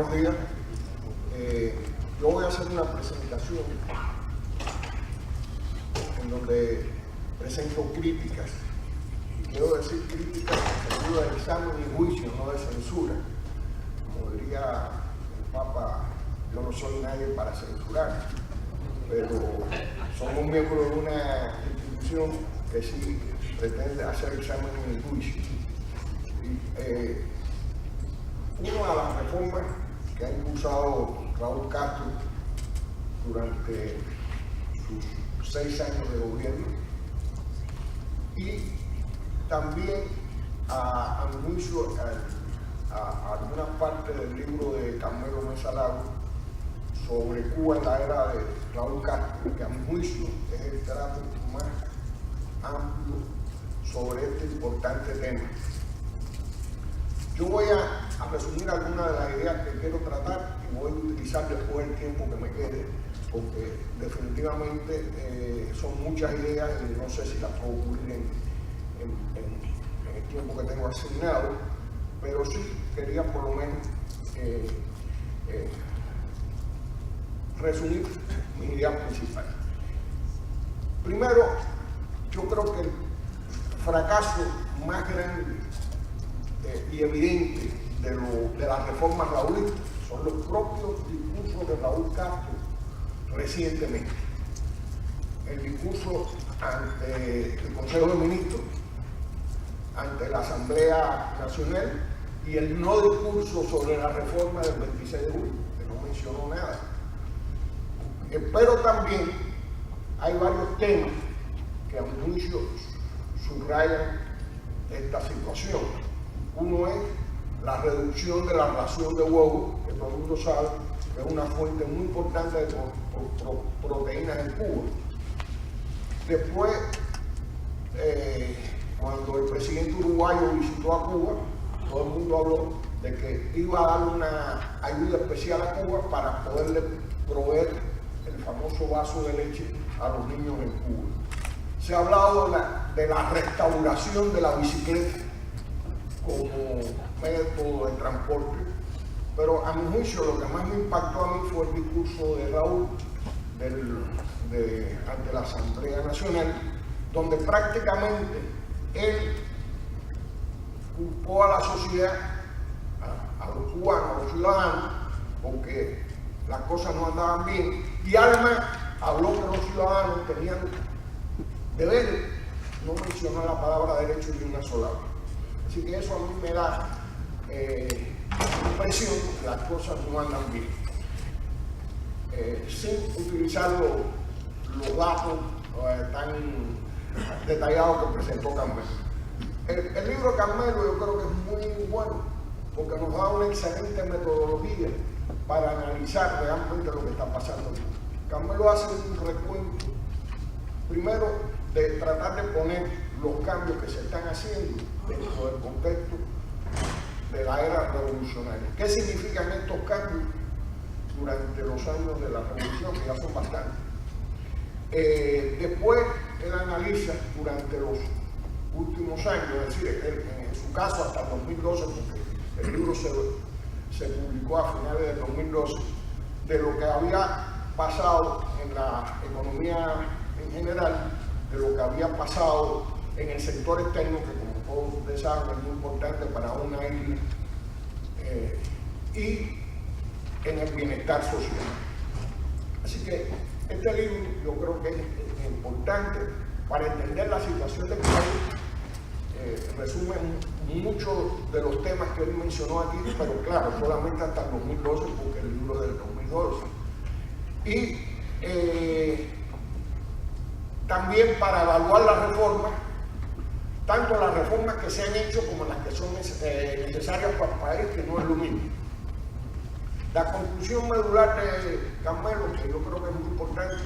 buenos días. Yo voy a hacer una presentación en donde presento críticas. Y quiero decir críticas en sentido de examen y juicio, no de censura. Como diría el Papa, yo no soy nadie para censurar, pero somos miembros de una institución que sí pretende hacer examen y juicio. Una de las reformas que ha impulsado Raúl Castro durante sus 6 años de gobierno, y también a mi juicio a alguna parte del libro de Carmelo Mesa Lago sobre Cuba en la era de Raúl Castro, que a mi juicio es el trato más amplio sobre este importante tema. Yo voy a resumir algunas de las ideas que quiero tratar y voy a utilizar después el tiempo que me quede, porque definitivamente son muchas ideas y no sé si las puedo cubrir en el tiempo que tengo asignado, pero sí quería por lo menos resumir mis ideas principales. Primero, yo creo que el fracaso más grande y evidente de las reformas raúlistas son los propios discursos de Raúl Castro recientemente. El discurso ante el Consejo de Ministros, ante la Asamblea Nacional, y el no discurso sobre la reforma del 26 de julio, que no mencionó nada. Pero también hay varios temas que a mi juicio subrayan esta situación. Uno es la reducción de la ración de huevo, que todo el mundo sabe que es una fuente muy importante de proteínas en Cuba. Después, cuando el presidente uruguayo visitó a Cuba, todo el mundo habló de que iba a dar una ayuda especial a Cuba para poderle proveer el famoso vaso de leche a los niños en Cuba. Se ha hablado de la restauración de la bicicleta como método de transporte, pero a mi juicio lo que más me impactó a mí fue el discurso de Raúl ante la Asamblea Nacional, donde prácticamente él culpó a la sociedad, a los cubanos, a los ciudadanos, porque las cosas no andaban bien, y además habló que los ciudadanos tenían deberes, no mencionó la palabra derecho ni una sola vez. Así que eso a mí me da impresión que las cosas no andan bien. Sin utilizar los datos tan detallados que presentó Carmelo. El libro de Carmelo yo creo que es muy bueno porque nos da una excelente metodología para analizar realmente lo que está pasando. Carmelo hace un recuento, primero, de tratar de poner los cambios que se están haciendo dentro del contexto de la era revolucionaria. ¿Qué significan estos cambios durante los años de la revolución, que ya son bastantes? Después él analiza durante los últimos años, es decir, en su caso hasta el 2012, porque el libro se publicó a finales del 2012, de lo que había pasado en la economía en general, de lo que había pasado en el sector externo, que como todos ustedes saben es muy importante para una isla, y en el bienestar social. Así que este libro yo creo que es importante para entender la situación del país. Resume muchos de los temas que él mencionó aquí, pero claro, solamente hasta el 2012, porque el libro es del 2012. Y también para evaluar las reformas, tanto las reformas que se han hecho como las que son necesarias para el país, que no es lo mismo. La conclusión medular de Carmelo, que yo creo que es muy importante,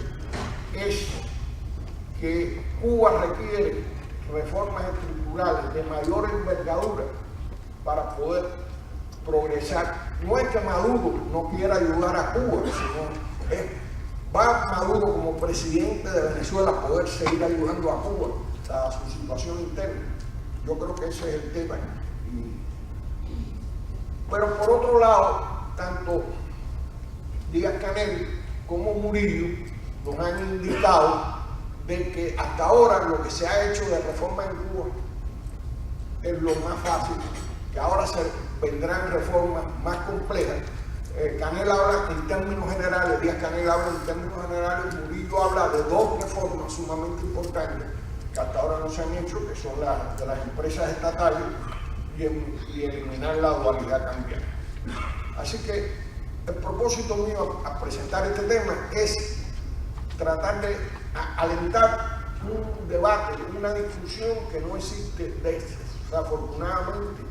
es que Cuba requiere reformas estructurales de mayor envergadura para poder progresar. No es que Maduro no quiera ayudar a Cuba, sino va Maduro como presidente de Venezuela a poder seguir ayudando a Cuba a su situación interna. Yo creo que ese es el tema. Pero por otro lado, tanto Díaz-Canel como Murillo nos han indicado de que hasta ahora lo que se ha hecho de reforma en Cuba es lo más fácil, que ahora se vendrán reformas más complejas. Canel habla en términos generales, Díaz-Canel habla en términos generales, Murillo habla de dos reformas sumamente importantes que hasta ahora no se han hecho, que son las de las empresas estatales y eliminar la dualidad cambiaria. Así que el propósito mío a presentar este tema es tratar de alentar un debate, una discusión que no existe desafortunadamente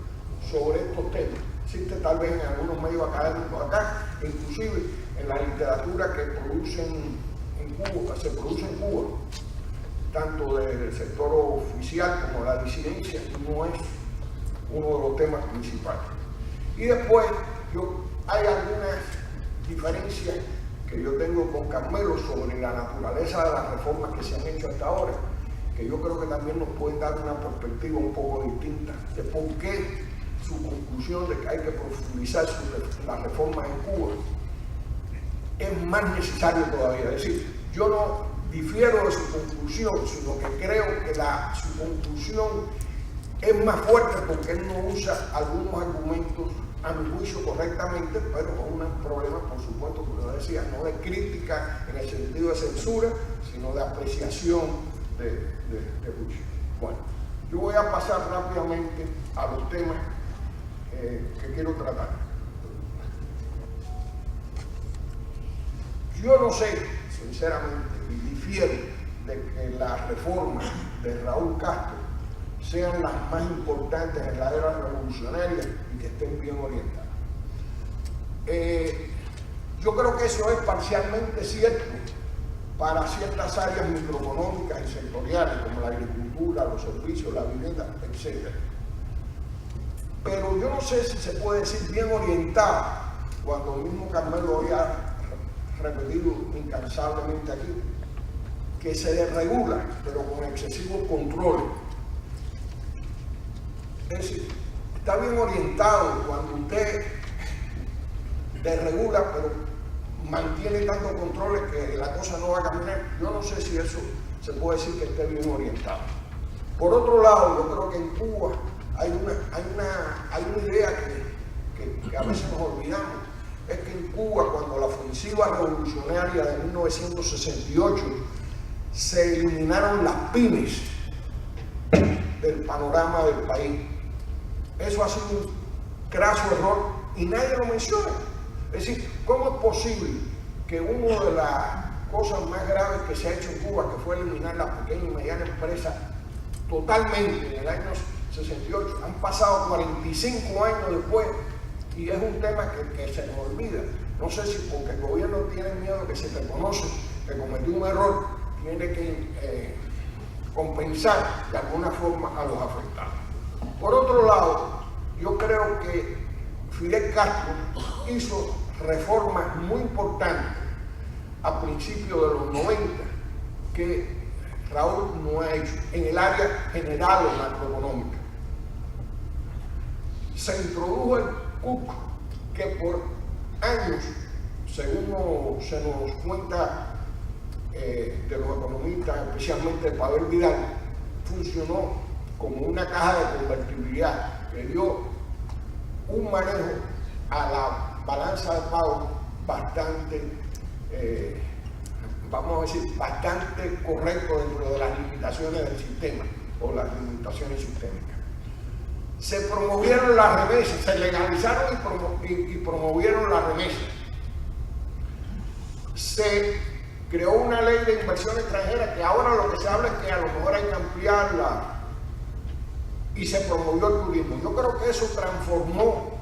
sobre estos temas. Existe tal vez en algunos medios académicos acá, inclusive en la literatura que producen en Cuba, se produce en Cuba, tanto del sector oficial como la disidencia, no es uno de los temas principales. Y después hay algunas diferencias que yo tengo con Carmelo sobre la naturaleza de las reformas que se han hecho hasta ahora, que yo creo que también nos pueden dar una perspectiva un poco distinta de por qué su conclusión de que hay que profundizar las reformas en Cuba es más necesario todavía. Es decir, yo no difiero de su conclusión, sino que creo que su conclusión es más fuerte porque él no usa algunos argumentos a mi juicio correctamente, pero con un problema, por supuesto, como yo decía, no de crítica en el sentido de censura, sino de apreciación de juicio. Bueno, yo voy a pasar rápidamente a los temas que quiero tratar. Yo no sé, sinceramente, y difiero de que las reformas de Raúl Castro sean las más importantes en la era revolucionaria y que estén bien orientadas. Yo creo que eso es parcialmente cierto para ciertas áreas microeconómicas y sectoriales, como la agricultura, los servicios, la vivienda, etc. Pero yo no sé si se puede decir bien orientada, cuando el mismo Carmelo había repetido incansablemente aquí, que se desregula, pero con excesivos controles. Es decir, está bien orientado cuando usted desregula, pero mantiene tantos controles que la cosa no va a caminar. Yo no sé si eso se puede decir que esté bien orientado. Por otro lado, yo creo que en Cuba hay una idea que a veces nos olvidamos. Es que en Cuba, cuando la ofensiva revolucionaria de 1968 se eliminaron las pymes del panorama del país. Eso ha sido un craso error y nadie lo menciona. Es decir, ¿cómo es posible que una de las cosas más graves que se ha hecho en Cuba, que fue eliminar las pequeñas y medianas empresas totalmente en el año 68, han pasado 45 años después y es un tema que se nos olvida? No sé si porque el gobierno tiene miedo de que se reconoce que cometió un error, tiene que compensar de alguna forma a los afectados. Por otro lado, yo creo que Fidel Castro hizo reformas muy importantes a principios de los 90 que Raúl no ha hecho en el área general o macroeconómica. Se introdujo el CUC, que por años, según se nos cuenta de los economistas, especialmente Pavel Vidal, funcionó como una caja de convertibilidad que dio un manejo a la balanza de pago bastante, vamos a decir, bastante correcto dentro de las limitaciones del sistema o las limitaciones sistémicas. Se promovieron las remesas, se legalizaron y promovieron las remesas. Se creó una ley de inversión extranjera que ahora lo que se habla es que a lo mejor hay que ampliarla, y se promovió el turismo. Yo creo que eso transformó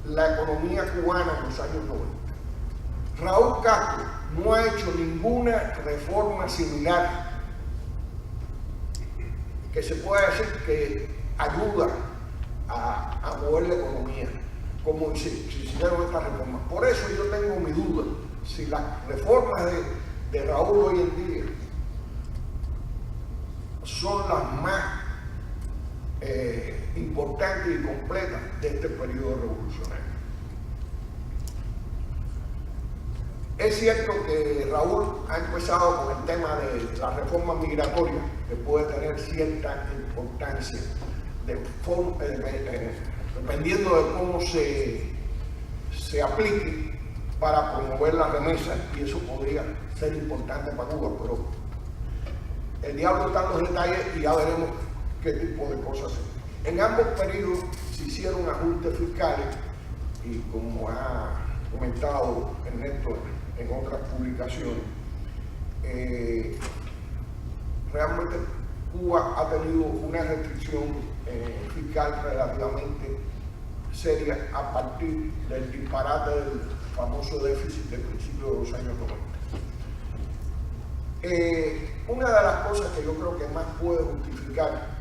la economía cubana en los años 90. Raúl Castro no ha hecho ninguna reforma similar que se pueda decir que ayuda a mover la economía, como se hicieron estas reformas. Por eso yo tengo mi duda si las reformas de Raúl hoy en día son las más importantes y completas de este periodo revolucionario. Es cierto que Raúl ha empezado con el tema de la reforma migratoria, que puede tener cierta importancia, dependiendo de cómo se aplique para promover la remesa, y eso podría ser importante para Cuba, pero el diablo está en los detalles y ya veremos qué tipo de cosas se. En ambos periodos se hicieron ajustes fiscales y, como ha comentado Ernesto en otras publicaciones, realmente Cuba ha tenido una restricción fiscal relativamente seria a partir del disparate del famoso déficit del principio de los años 90. Una de las cosas que yo creo que más puede justificar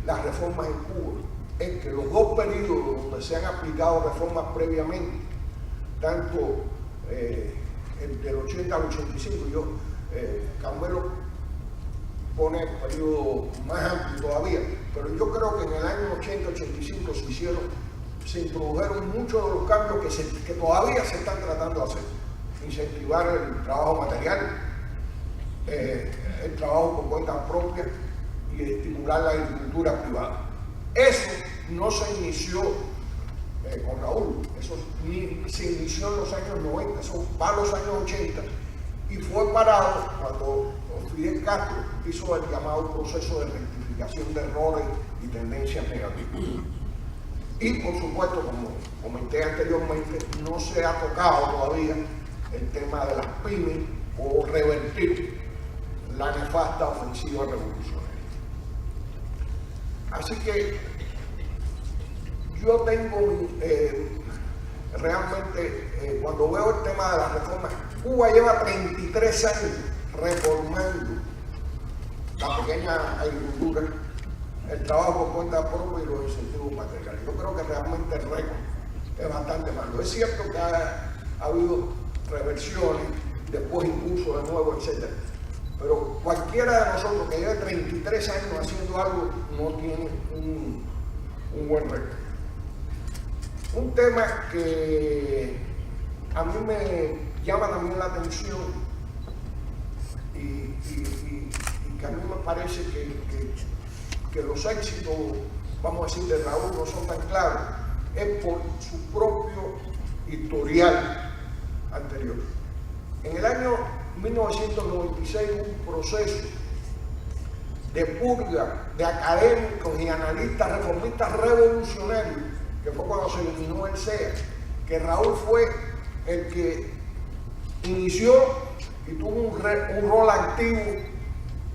las reformas en Cuba es que los dos periodos donde se han aplicado reformas previamente, tanto el del 80 al 85, Carmelo pone el periodo más amplio todavía, pero yo creo que en el año 80-85 se introdujeron muchos de los cambios que todavía se están tratando de hacer. Incentivar el trabajo material, el trabajo por cuenta propia y estimular la agricultura privada. Eso no se inició con Raúl, eso se inició en los años 90, eso va a los años 80 y fue parado cuando Fidel Castro hizo el llamado proceso de rectificación de errores y tendencias negativas. Y por supuesto, como comenté anteriormente, no se ha tocado todavía el tema de las pymes o revertir la nefasta ofensiva revolucionaria. Así que yo tengo realmente, cuando veo el tema de las reformas, Cuba lleva 33 años reformando la pequeña agricultura, el trabajo por cuenta propia y los incentivos materiales. Yo creo que realmente el récord es bastante malo. Es cierto que ha habido reversiones, después impulso de nuevo, etc. Pero cualquiera de nosotros que lleve 33 años haciendo algo no tiene un buen récord. Un tema que a mí me llama también la atención y que a mí me parece que los éxitos, vamos a decir, de Raúl no son tan claros, es por su propio historial anterior. En el año 1996 hubo un proceso de purga de académicos y analistas reformistas revolucionarios, que fue cuando se eliminó el CEA, que Raúl fue el que inició y tuvo un rol activo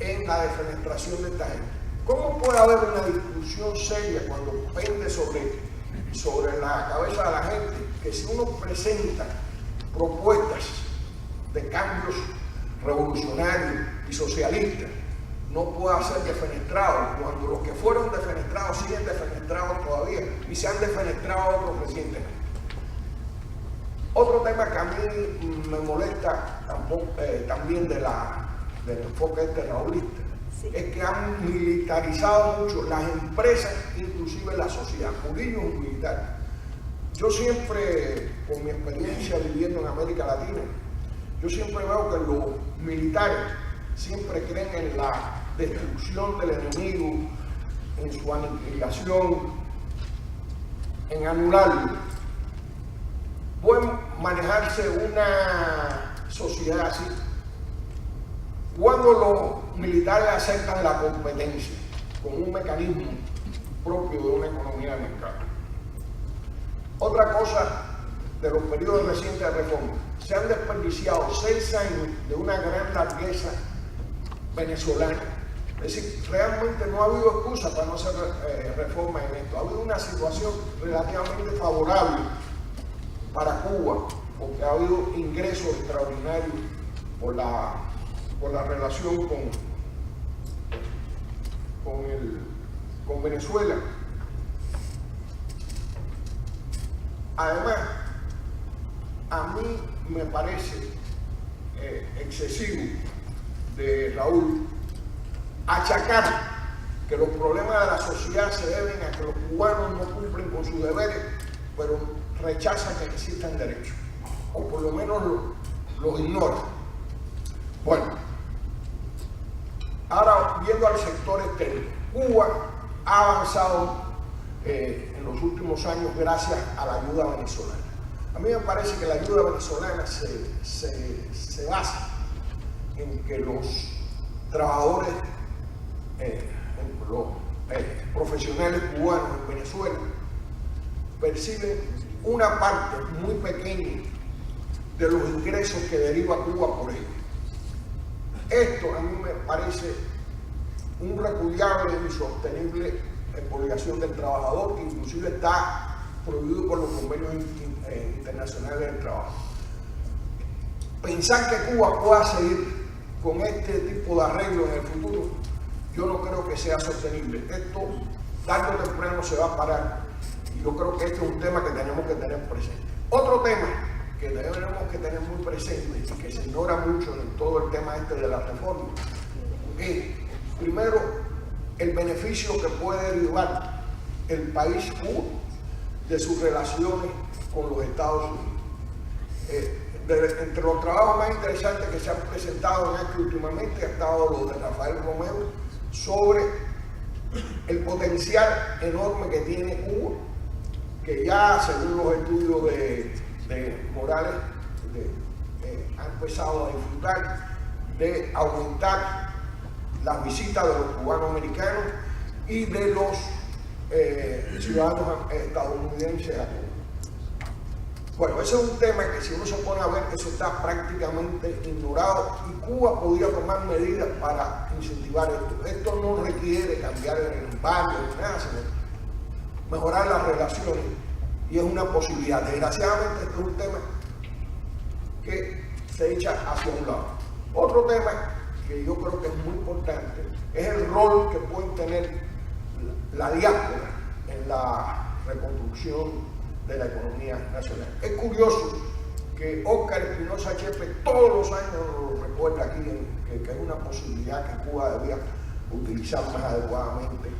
en la defenestración de esta gente. ¿Cómo puede haber una discusión seria cuando pende sobre la cabeza de la gente que si uno presenta propuestas de cambios revolucionarios y socialistas no pueda ser defenestrado, cuando los que fueron defenestrados siguen defenestrados todavía y se han defenestrado otros recientemente? Otro tema que a mí me molesta también del enfoque raulista, sí, es que han militarizado mucho las empresas, inclusive la sociedad. Murillo es un militar. Yo siempre, con mi experiencia viviendo en América Latina, yo siempre veo que los militares siempre creen en la destrucción del enemigo, en su aniquilación, en anularlo. Puede manejarse una sociedad así cuando los militares aceptan la competencia como un mecanismo propio de una economía de mercado. Otra cosa de los periodos recientes de reforma, se han desperdiciado 6 años de una gran largueza venezolana. Es decir, realmente no ha habido excusa para no hacer reformas en esto. Ha habido una situación relativamente favorable para Cuba, porque ha habido ingresos extraordinarios por la relación con Venezuela. Además, a mí me parece excesivo de Raúl achacar que los problemas de la sociedad se deben a que los cubanos no cumplen con sus deberes, pero rechazan que existan derechos. o por lo menos los ignora. Bueno, ahora viendo al sector exterior, Cuba ha avanzado en los últimos años gracias a la ayuda venezolana. A mí me parece que la ayuda venezolana se basa en que los trabajadores, los profesionales cubanos en Venezuela perciben una parte muy pequeña de los ingresos que deriva Cuba por ellos. Esto a mí me parece un repudiable e insostenible expoliación del trabajador, que inclusive está prohibido por los convenios internacionales del trabajo. Pensar que Cuba pueda seguir con este tipo de arreglo en el futuro, yo no creo que sea sostenible. Esto tarde o temprano se va a parar, y yo creo que este es un tema que tenemos que tener presente. Otro tema que tenemos que tener muy presente y que se ignora mucho en todo el tema este de la reforma es, primero, el beneficio que puede derivar el país Cuba de sus relaciones con los Estados Unidos. Entre los trabajos más interesantes que se han presentado en esto últimamente ha estado los de Rafael Romero sobre el potencial enorme que tiene Cuba, que ya según los estudios de Morales ha empezado a disfrutar de aumentar las visitas de los cubanos americanos y de los ciudadanos estadounidenses a Cuba. Bueno, ese es un tema que si uno se pone a ver, eso está prácticamente ignorado, y Cuba podría tomar medidas para incentivar esto. Esto no requiere cambiar el embargo ni nada, sino mejorar las relaciones, y es una posibilidad. Desgraciadamente, este es un tema que se echa hacia un lado. Otro tema que yo creo que es muy importante es el rol que pueden tener la diáspora en la reconstrucción de la economía nacional. Es curioso que Óscar Espinosa Chepe todos los años nos recuerda aquí que es una posibilidad que Cuba debía utilizar más adecuadamente.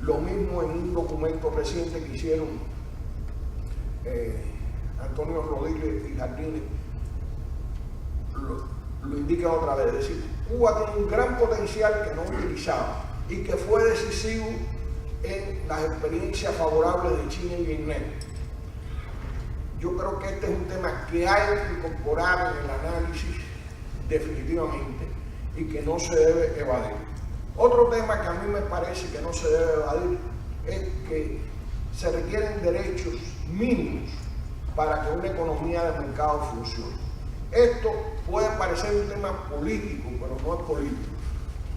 Lo mismo en un documento reciente que hicieron Antonio Rodríguez y Jardines lo indica otra vez. Es decir, Cuba tiene un gran potencial que no utilizaba y que fue decisivo en las experiencias favorables de China y Vietnam. Yo creo que este es un tema que hay que incorporar en el análisis definitivamente y que no se debe evadir. Otro tema que a mí me parece que no se debe evadir es que se requieren derechos mínimos para que una economía de mercado funcione. Esto puede parecer un tema político, pero no es político.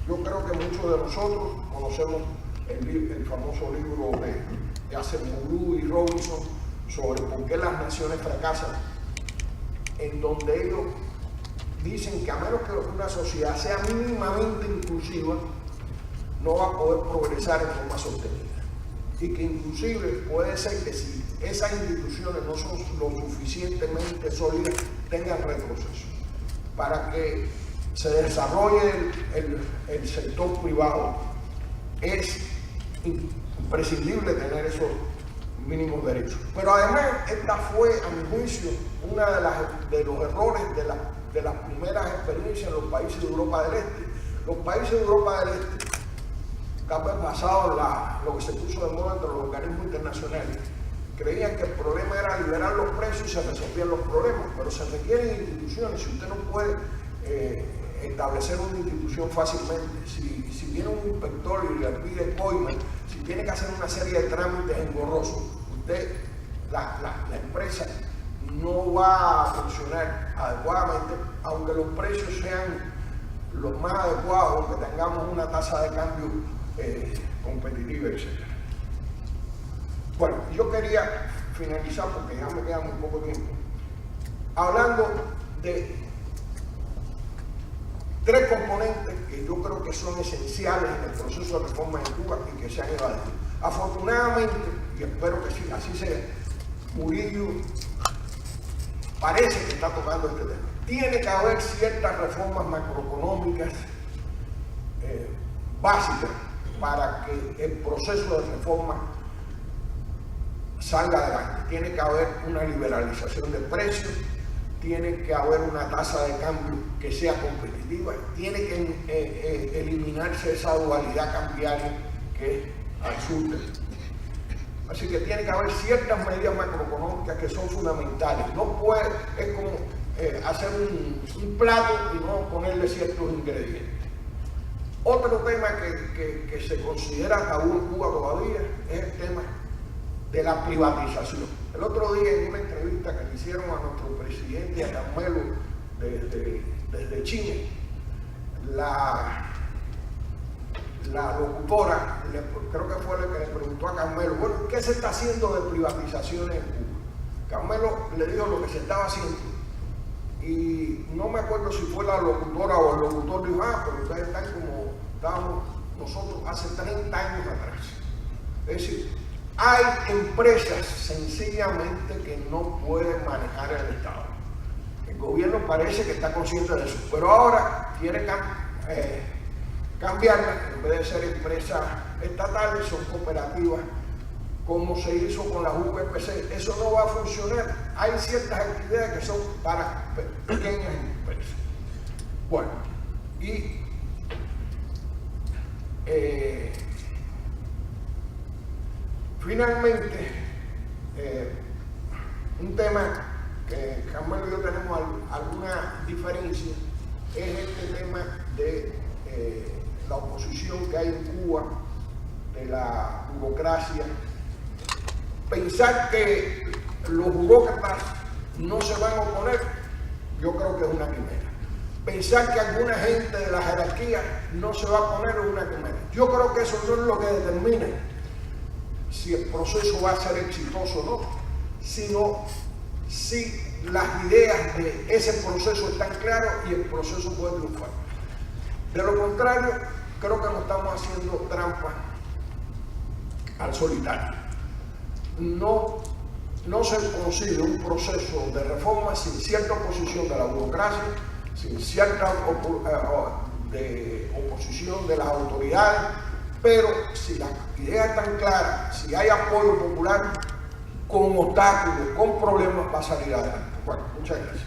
Yo creo que muchos de nosotros conocemos el famoso libro de Acemoglu y Robinson sobre por qué las naciones fracasan, en donde ellos dicen que a menos que una sociedad sea mínimamente inclusiva, no va a poder progresar en forma sostenida. Y que inclusive puede ser que si esas instituciones no son lo suficientemente sólidas, tengan retroceso. Para que se desarrolle el sector privado, es imprescindible tener esos mínimos derechos. Pero además, esta fue, a mi juicio, uno de los errores de las primeras experiencias en los países de Europa del Este. Los países de Europa del Este, tal vez basado en lo que se puso de moda entre los organismos internacionales, creían que el problema era liberar los precios y se resolvían los problemas, pero se requieren instituciones. Si usted no puede establecer una institución fácilmente, si viene un inspector y le pide coima, si tiene que hacer una serie de trámites engorrosos, la empresa no va a funcionar adecuadamente, aunque los precios sean los más adecuados, que tengamos una tasa de cambio competitiva, etc. Bueno, yo quería finalizar, porque ya me queda muy poco tiempo, hablando de tres componentes que yo creo que son esenciales en el proceso de reforma en Cuba y que se han evadido. Afortunadamente, y espero que sí, así sea, Murillo parece que está tocando este tema. Tiene que haber ciertas reformas macroeconómicas básicas para que el proceso de reforma salga adelante. Tiene que haber una liberalización de precios, tiene que haber una tasa de cambio que sea competitiva, tiene que eliminarse esa dualidad cambiaria que es al sur del. Así que tiene que haber ciertas medidas macroeconómicas que son fundamentales. No puede, es como hacer un plato y no ponerle ciertos ingredientes. Otro tema que se considera tabú en Cuba todavía es el tema de la privatización. El otro día en una entrevista que le hicieron a nuestro presidente, a Carmelo, desde Chile, la locutora, creo que fue la que le preguntó a Carmelo, bueno, ¿qué se está haciendo de privatizaciones en Cuba? Carmelo le dijo lo que se estaba haciendo. Y no me acuerdo si fue la locutora o el locutor dijo, pero ustedes están como estábamos nosotros hace 30 años atrás. Es decir, hay empresas sencillamente que no pueden manejar el Estado. El gobierno parece que está consciente de eso, pero ahora quiere cambiarlas, en vez de ser empresas estatales, son cooperativas, como se hizo con la UPC. Eso no va a funcionar. Hay ciertas actividades que son para pequeñas empresas. Bueno, y finalmente, un tema que Carmelo y yo tenemos alguna diferencia es este tema de la oposición que hay en Cuba, de la burocracia. Pensar que los burócratas no se van a oponer, yo creo que es una quimera. Pensar que alguna gente de la jerarquía no se va a oponer es una quimera. Yo creo que eso no es lo que determina si el proceso va a ser exitoso o no, sino si las ideas de ese proceso están claras y el proceso puede triunfar. De lo contrario, creo que nos estamos haciendo trampa al solitario. No se consigue un proceso de reforma sin cierta oposición de la burocracia, sin cierta oposición de las autoridades, pero si las ideas están claras, si hay apoyo popular, con obstáculos, con problemas, va a salir adelante. Bueno, muchas gracias.